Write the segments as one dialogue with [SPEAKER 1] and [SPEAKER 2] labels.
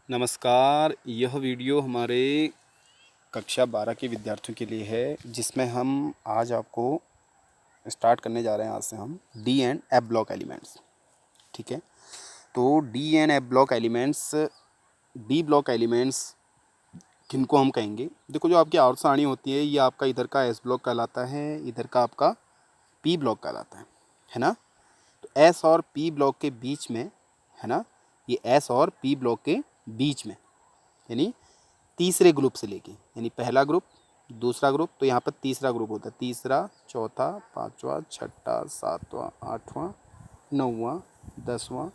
[SPEAKER 1] नमस्कार। यह वीडियो हमारे कक्षा 12 के विद्यार्थियों के लिए है, जिसमें हम आज आपको स्टार्ट करने जा रहे हैं। आज से हम D and F block elements. ठीक है, तो D and F block elements, D block elements किनको हम कहेंगे? देखो, जो आपकी आवर्त सारणी होती है, ये आपका इधर का एस ब्लॉक कहलाता है, इधर का आपका पी ब्लॉक कहलाता है ना। तो एस और पी ब्लॉक के बीच में, है ना, ये एस और पी ब्लॉक के बीच में, यानी तीसरे ग्रुप से लेके, यानी पहला ग्रुप, दूसरा ग्रुप, तो यहाँ पर तीसरा ग्रुप होता है। तीसरा, चौथा, पांचवा, छठा, सातवां, आठवां, नौवां, 10वां,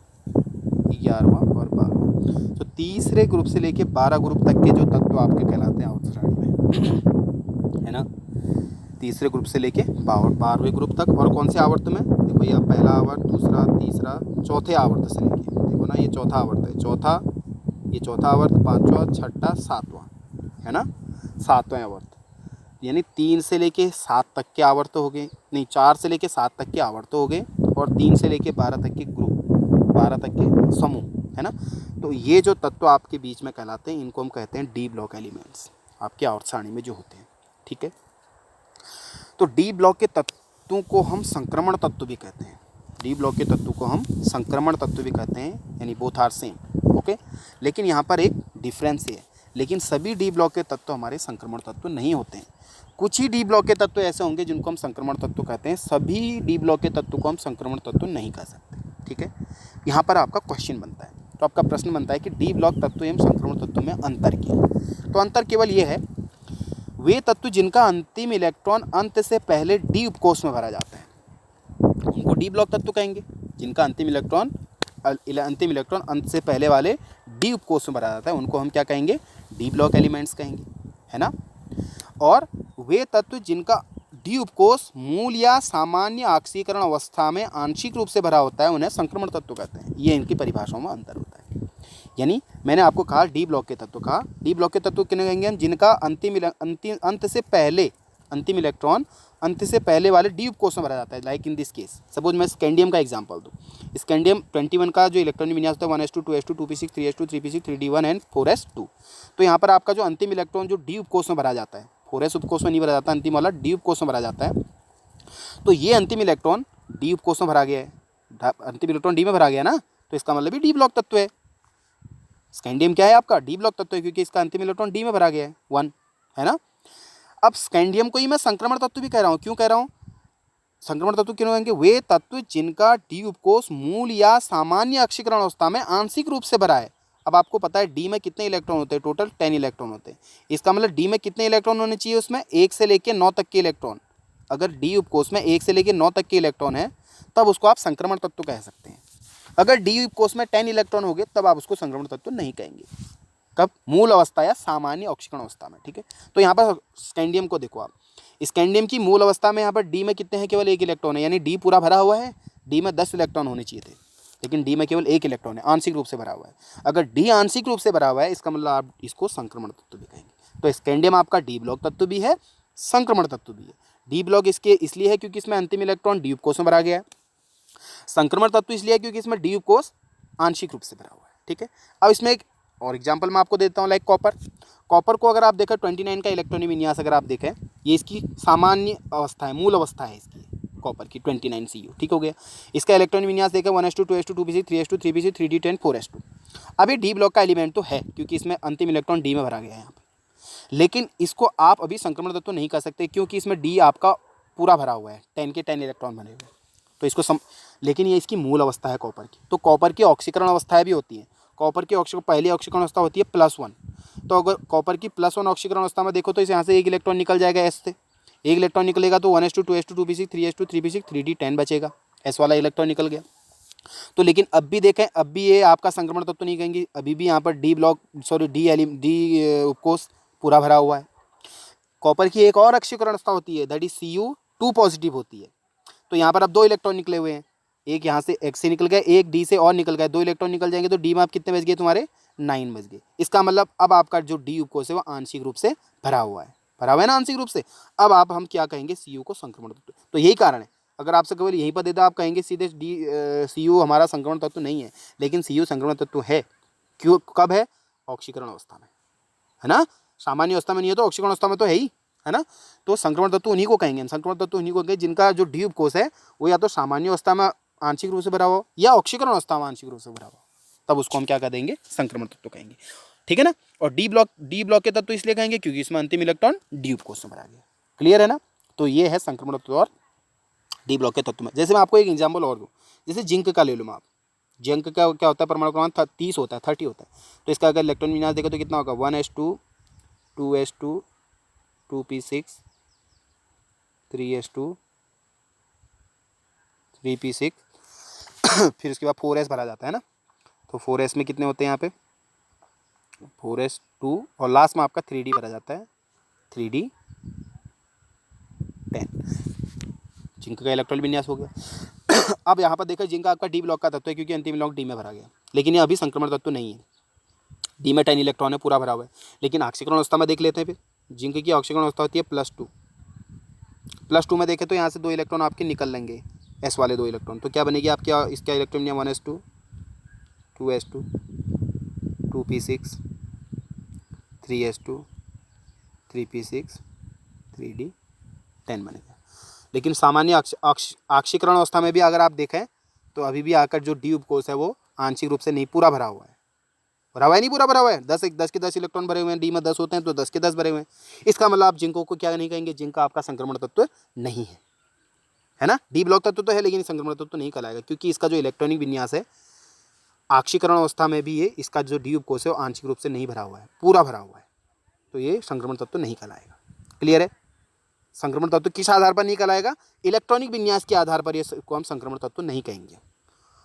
[SPEAKER 1] 11वां और 12वां। तो तीसरे ग्रुप से लेके 12 ग्रुप तक के जो तत्व आपके कहलाते हैं आवर्त सारणी में, है ना। तीसरे ग्रुप से लेके 12वें ग्रुप तक। और कौन से आवर्त में? देखो, ये पहला आवर्त, दूसरा, तीसरा, चौथे आवर्त से लेके, देखो ना, ये चौथा आवर्त है, चौथा, ये चौथा आवर्त, पांचवा, छठा, सातवां, है ना, सातवें आवर्त। यानी 3 से लेके 7 तक के आवर्त हो गए, नहीं, 4 से लेके 7 तक के आवर्त हो गए, और 3 से लेके 12 तक के ग्रुप, 12 तक के समूह, है ना। तो ये जो तत्व आपके बीच में कहलाते हैं, इनको हम कहते हैं डी ब्लॉक एलिमेंट्स, आपके आवर्त सारणी में जो होते हैं। ठीक है, तो डी ब्लॉक के तत्वों को हम संक्रमण तत्व भी कहते हैं। डी ब्लॉक के तत्व को हम संक्रमण तत्व भी कहते हैं, यानी बोथ आर सेम। ओके, लेकिन यहाँ पर एक डिफरेंस है, लेकिन सभी डी ब्लॉक के तत्व हमारे संक्रमण तत्व नहीं होते हैं। कुछ ही डी ब्लॉक के तत्व ऐसे होंगे जिनको हम संक्रमण तत्व कहते हैं, सभी डी ब्लॉक के तत्व को हम संक्रमण तत्व नहीं कह सकते। ठीक है, यहाँ पर आपका क्वेश्चन बनता है, तो आपका प्रश्न बनता है कि डी ब्लॉक तत्व एवं संक्रमण तत्व में अंतर क्या है? तो अंतर केवल ये है, वे तत्व जिनका अंतिम इलेक्ट्रॉन अंत से पहले डी उपकोष में भरा जाता है, उनको डी ब्लॉक तत्व कहेंगे। जिनका अंतिम इलेक्ट्रॉन अंत से पहले वाले डी उपकोष में भरा जाता है, उनको हम क्या कहेंगे? डी ब्लॉक एलिमेंट्स कहेंगे, है ना। और वे तत्व जिनका डी उपकोष मूल या सामान्य ऑक्सीकरण अवस्था में आंशिक रूप से भरा होता है, उन्हें संक्रमण तत्व कहते हैं। ये इनकी परिभाषाओं में अंतर होता है। यानी मैंने आपको कहा डी ब्लॉक के तत्व कहा, डी ब्लॉक के तत्व किन्हें कहेंगे हम? जिनका अंतिम इलेक्ट्रॉन अंत से पहले वाले डी उपकोष में भरा जाता है। Like in this case, suppose मैं स्कैंडियम का एग्जांपल दूँ। स्कैंडियम 21 का जो इलेक्ट्रॉनिक विन्यास होता है 1s2 2s2 2p6 3s2 3p6 3d1 and 4s2। तो यहाँ पर आपका जो अंतिम इलेक्ट्रॉन जो डी उपकोष में भरा जाता है, 4s उपकोष में नहीं भरा जाता, अंतिम वाला डी उपकोष में भरा जाता है। तो ये अंतिम इलेक्ट्रॉन डी उपकोष में भरा गया है, अंतिम इलेक्ट्रॉन डी में भरा गया ना, तो इसका मतलब भी डी ब्लॉक तत्व है। स्कैंडियम क्या है आपका? डी ब्लॉक तत्व है, क्योंकि इसका अंतिम इलेक्ट्रॉन डी में भरा गया है, 1, है ना। अब स्कैंडियम को ही मैं संक्रमण तत्व भी कह रहा हूँ। क्यों कह रहा हूँ संक्रमण तत्व? क्यों कहेंगे? वे तत्व जिनका डी उपकोष मूल या सामान्य ऑक्सीकरण अवस्था में आंशिक रूप से भरा है। अब आपको पता है डी में कितने इलेक्ट्रॉन होते हैं? टोटल 10 इलेक्ट्रॉन होते हैं। इसका मतलब डी में कितने इलेक्ट्रॉन होने चाहिए? उसमें 1 से लेकर 9 तक के इलेक्ट्रॉन। अगर डी उपकोष में 1 से लेकर 9 तक के इलेक्ट्रॉन है, तब उसको आप संक्रमण तत्व कह सकते हैं। अगर डी उपकोष में 10 इलेक्ट्रॉन हो गए, तब आप उसको संक्रमण तत्व नहीं कहेंगे। कब? मूल अवस्था या सामान्य ऑक्सीकरण अवस्था में। ठीक है, तो यहाँ पर स्कैंडियम को देखो आप, स्कैंडियम की मूल अवस्था में यहाँ पर डी में कितने हैं? केवल 1 इलेक्ट्रॉन है, यानी डी पूरा भरा हुआ है। डी में 10 इलेक्ट्रॉन होने चाहिए थे, लेकिन डी में केवल 1 इलेक्ट्रॉन है, आंशिक रूप से भरा हुआ है। अगर डी आंशिक रूप से भरा हुआ है, इसका मतलब आप इसको संक्रमण तत्व भी कहेंगे। तो स्कैंडियम आपका डी ब्लॉक तत्व भी है, संक्रमण तत्व भी है। डी ब्लॉक इसके इसलिए है क्योंकि इसमें अंतिम इलेक्ट्रॉन डी उपकोष में भरा गया है। संक्रमण तत्व इसलिए है क्योंकि इसमें डी उपकोष आंशिक रूप से भरा हुआ है। ठीक है, अब इसमें एक और एग्जाम्पल मैं आपको देता हूँ, लाइक कॉपर को अगर आप देखें 29 का इलेक्ट्रॉनिक विन्यास अगर आप देखें, ये इसकी सामान्य अवस्था है, मूल अवस्था है इसकी, कॉपर की 29 Cu। ठीक हो गया। इसका इलेक्ट्रॉनिक विन्यास देखें 1s2 2s2 2p6 3s2 3p6 3d10 4s2। अभी डी ब्लॉक का एलिमेंट तो है, क्योंकि इसमें अंतिम इलेक्ट्रॉन डी में भरा गया है यहाँ पर, लेकिन इसको आप अभी संक्रमण तत्व नहीं कह सकते, क्योंकि इसमें डी आपका पूरा भरा हुआ है, 10 के 10 इलेक्ट्रॉन भरे हुए। तो इसको लेकिन ये इसकी मूल अवस्था है कॉपर की। तो कॉपर की ऑक्सीकरण अवस्थाएं भी होती हैं। कॉपर की पहली ऑक्सीकरण अवस्था होती है +1। तो अगर कॉपर की +1 ऑक्सीकरण अवस्था में देखो, तो इस यहाँ से 1 इलेक्ट्रॉन निकल जाएगा, एस से 1 इलेक्ट्रॉन निकलेगा, तो 1s2 2s2 2p6 3s2 3p6 3d10 बचेगा, एस वाला इलेक्ट्रॉन निकल गया। तो लेकिन अब भी देखें, अब भी ये आपका संक्रमण तत्व नहीं कहेंगे, अभी भी यहाँ पर डी उपकोष पूरा भरा हुआ है। कॉपर की एक और ऑक्सीकरण अवस्था होती है, दैट इज Cu2 पॉजिटिव होती है। तो यहाँ पर अब 2 इलेक्ट्रॉन निकले हुए हैं, एक यहाँ से एक्स से निकल गया, एक डी से और निकल गया, 2 इलेक्ट्रॉन निकल जाएंगे, तो डी में आप कितने बच गए? तुम्हारे 9 बच गए। इसका मतलब अब आपका जो डी उपकोष है वो आंशिक रूप से भरा हुआ है ना, आंशिक रूप से। अब आप हम क्या कहेंगे? Cu को संक्रमण तत्व। तो यही कारण है, अगर आपसे केवल यहीं पर दे दो, आप कहेंगे सीधे Cu हमारा संक्रमण तत्व नहीं है, लेकिन Cu संक्रमण तत्व है। क्यों? कब है? ऑक्सीकरण अवस्था में, है ना। सामान्य अवस्था में नहीं है तो ऑक्सीकरण अवस्था में तो है ही, है ना। तो संक्रमण तत्व उन्हीं को कहेंगे, संक्रमण तत्व उन्हीं को कहेंगे जिनका जो डी उपकोष है वो या तो सामान्य अवस्था में आंशिक रूप से भरा हो या ऑक्सीकरण अवस्था में आंशिक रूप से भरा हो, तब उसको हम क्या कह देंगे, संक्रमण तत्व कहेंगे, ठीक है ना। और डी ब्लॉक के तत्व इसलिए कहेंगे क्योंकि इसमें अंतिम इलेक्ट्रॉन डी उपकोष में भरा गया। क्लियर है ना। तो ये है संक्रमण तत्व और डी ब्लॉक के तत्व में। जैसे मैं आपको एक एग्जाम्पल और दूँ, जैसे जिंक का ले लूँ मैं, आप जिंक का क्या होता है, परमाणु क्रमांक 30 होता है, 30 होता है। तो इसका अगर इलेक्ट्रॉन विन्यास देखो तो कितना होगा, 1s2 2s2 2p6 3s2 3p6 फिर उसके बाद 4s भरा जाता है ना। तो 4s में कितने होते हैं यहाँ पे, 4s2 और लास्ट में आपका 3d भरा जाता है, 3d10। जिंक का इलेक्ट्रॉन विन्यास हो गया। अब यहाँ पर देखा जिंक आपका डी ब्लॉक का तत्व है क्योंकि अंतिम ब्लॉक डी में भरा गया, लेकिन ये अभी संक्रमण तत्व नहीं है। डी में 10 इलेक्ट्रॉन है, पूरा भरा हुआ है। लेकिन ऑक्सीकरण अवस्था में देख लेते हैं, फिर जिंक की ऑक्सीकरण अवस्था होती है +2 में देखें तो यहाँ से 2 इलेक्ट्रॉन आपके निकल लेंगे, एस वाले 2 इलेक्ट्रॉन। तो क्या बनेगी आपके इसका electron 1s2 2s2 2p6 3s2 3p6 3d10 बनेगा। लेकिन सामान्य ऑक्सीकरण अवस्था में भी अगर आप देखें तो अभी भी आकर जो डी उपकोष है वो आंशिक रूप से नहीं पूरा भरा हुआ है, नहीं पूरा भरा हुआ है। 10 के 10 इलेक्ट्रॉन भरे हुए हैं, डी में 10 होते हैं तो 10 के 10 भरे हुए हैं। इसका मतलब आप जिंक को क्या नहीं कहेंगे, जिंक आपका संक्रमण तत्व नहीं है ना। डी ब्लॉक तत्व तो है लेकिन संक्रमण तत्व नहीं कहलाएगा क्योंकि इसका जो इलेक्ट्रॉनिक विन्यास है ऑक्सीकरण अवस्था में भी ये इसका जो डी उपकोष है वो आंशिक रूप से नहीं भरा हुआ है, पूरा भरा हुआ है, तो ये संक्रमण तत्व नहीं कहलाएगा। क्लियर है। संक्रमण तत्व किस आधार पर नहीं कहलाएगा, इलेक्ट्रॉनिक विन्यास के आधार पर इसको हम संक्रमण तत्व नहीं कहेंगे।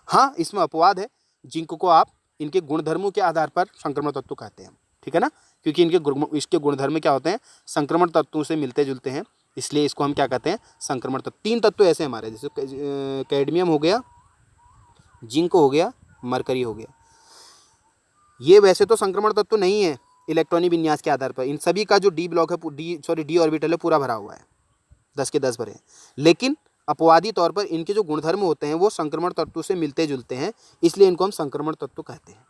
[SPEAKER 1] हाँ, इसमें अपवाद है, जिंक को आप इनके गुणधर्मों के आधार पर संक्रमण तत्व कहते हैं, ठीक है ना, क्योंकि इसके गुणधर्म क्या होते हैं, संक्रमण तत्वों से मिलते जुलते हैं, इसलिए इसको हम क्या कहते हैं, संक्रमण तत्व। 3 तत्व ऐसे हमारे, जैसे कैडमियम हो गया, जिंक हो गया, मरकरी हो गया। ये वैसे तो संक्रमण तत्व नहीं है इलेक्ट्रॉनिक विन्यास के आधार पर, इन सभी का जो डी ब्लॉक है डी ऑर्बिटल है पूरा भरा हुआ है, 10 के 10 भरे हैं। लेकिन अपवादी तौर पर इनके जो गुणधर्म होते हैं वो संक्रमण तत्व से मिलते जुलते हैं, इसलिए इनको हम संक्रमण तत्व कहते हैं।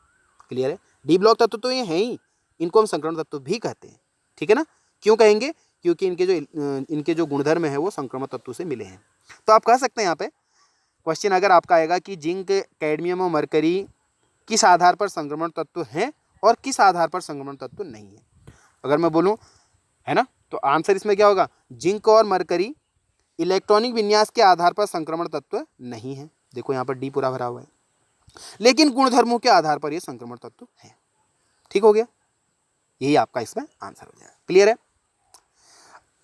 [SPEAKER 1] क्लियर है। डी ब्लॉक तत्व तो ये हैं ही, इनको हम संक्रमण तत्व भी कहते हैं, ठीक है ना। क्यों कहेंगे, क्योंकि इनके जो गुणधर्म है वो संक्रमण तत्व से मिले हैं। तो आप कह सकते हैं यहाँ पे क्वेश्चन अगर आपका आएगा कि जिंक, कैडमियम और मरकरी किस आधार पर संक्रमण तत्व हैं और किस आधार पर संक्रमण तत्व नहीं है, अगर मैं बोलूँ, है ना, तो आंसर इसमें क्या होगा, जिंक और मरकरी इलेक्ट्रॉनिक विन्यास के आधार पर संक्रमण तत्व नहीं है। देखो यहाँ पर डी पूरा भरा हुआ है, लेकिन गुणधर्मों के आधार पर ये संक्रमण तत्व है। ठीक हो गया, यही आपका इसमें आंसर हो जाएगा। क्लियर है।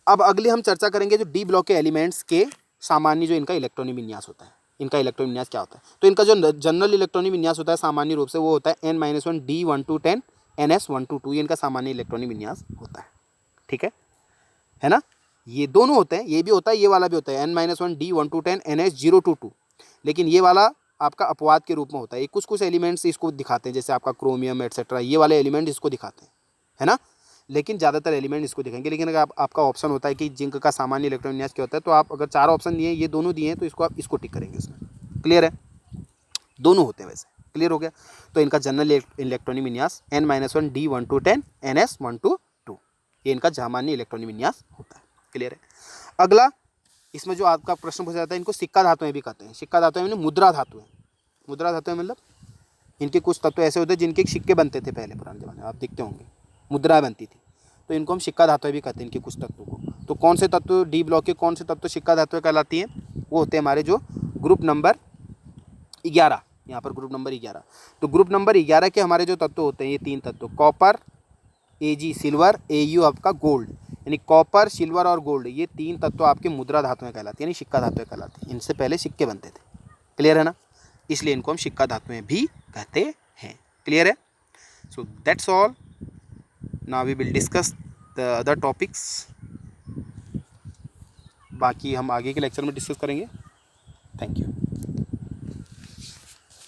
[SPEAKER 1] अब अगले हम चर्चा करेंगे जो डी ब्लॉक के एलिमेंट्स के सामान्य जो इनका इलेक्ट्रॉनिक विन्यास होता है, इनका इलेक्ट्रॉनिक विन्यास क्या होता है। तो इनका जो जनरल इलेक्ट्रॉनिक विन्यास होता है सामान्य रूप से वो होता है n-1 d1 to 10 ns1 to 2, ये इनका सामान्य इलेक्ट्रॉनिक विन्यास होता है। ठीक है ना, ये दोनों होते हैं, ये भी होता है, ये वाला भी होता है n-1 d1 to 10 ns0 to 2, लेकिन ये वाला आपका अपवाद के रूप में होता है। कुछ एलिमेंट्स इसको दिखाते हैं, जैसे आपका क्रोमियम एटसेट्रा, ये वाले एलिमेंट इसको दिखाते हैं, है ना, लेकिन ज़्यादातर एलिमेंट इसको दिखाएंगे। लेकिन अगर आपका ऑप्शन होता है कि जिंक का सामान्य इलेक्ट्रॉन विन्यास क्या होता है, तो आप अगर 4 ऑप्शन दिए, ये दोनों दिए हैं, तो इसको आप इसको टिक करेंगे इसमें। क्लियर है, दोनों होते हैं वैसे। क्लियर हो गया। तो इनका जनरल इलेक्ट्रॉनिक विन्यास n-1 d1 to 10 ns1 to 2, ये इनका सामान्य इलेक्ट्रॉनिक विन्यास होता है। क्लियर है। अगला इसमें जो आपका प्रश्न पूछा जाता है, इनको सिक्का धातुएं भी कहते हैं। सिक्का धातुएं मतलब मुद्रा धातुएं। मुद्रा धातुएं मतलब इनके कुछ तत्व ऐसे होते हैं जिनके सिक्के बनते थे पहले पुराने ज़माने में, आप देखते होंगे मुद्रा बनती थी, तो इनको हम सिक्का धातुएं भी कहते हैं, इनके कुछ तत्वों को। तो कौन से तत्व डी ब्लॉक के कौन से तत्व सिक्का धातुएं कहलाती हैं, वो होते हैं हमारे जो ग्रुप नंबर 11, यहाँ पर ग्रुप नंबर 11। तो ग्रुप नंबर 11 के हमारे जो तत्व होते हैं, ये 3 तत्व, कॉपर, Ag सिल्वर, Au आपका गोल्ड, यानी कॉपर, सिल्वर और गोल्ड, ये 3 तत्व आपके मुद्रा धातुएं कहलाती हैं, यानी सिक्का धातुएं कहलाती हैं। इनसे पहले सिक्के बनते थे। क्लियर है ना, इसलिए इनको हम सिक्का धातुएं भी कहते हैं। क्लियर है। So that's all, now we will discuss the other topics. बाकी हम आगे के लेक्चर में डिस्कस करेंगे। Thank you.